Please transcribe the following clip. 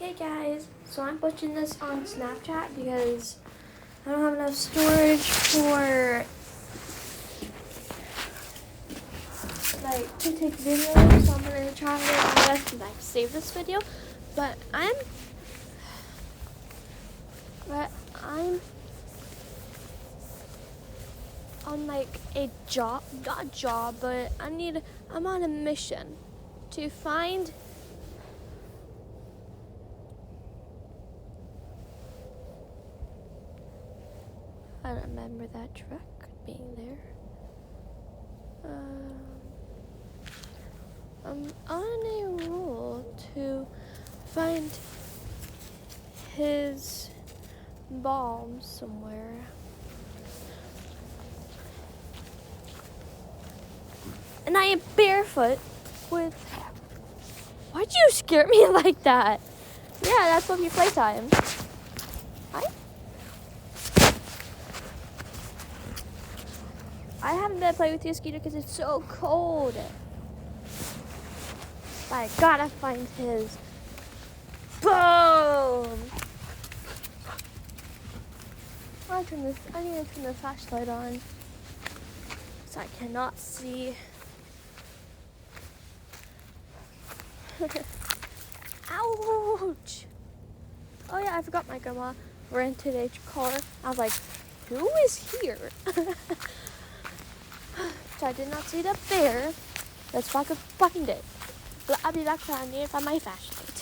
Hey guys, so I'm pushing this on Snapchat because I don't have enough storage for to take videos, so I'm gonna try my best to save this video. But I'm on a job, not job, but I'm on a mission to find I don't remember that truck being there. I'm on a roll to find his bomb somewhere. And I am barefoot with... Why'd you scare me like that? Yeah, that's what you playtime. I haven't been playing with you, Skeeter, because it's so cold. But I gotta find his. Boom! I need to turn the flashlight on, so I cannot see. Ouch! Oh yeah, I forgot my grandma rented a car. I was like, who is here? So I did not see the bear. Let's fucking did. But I'll be back when I need to find my flashlight.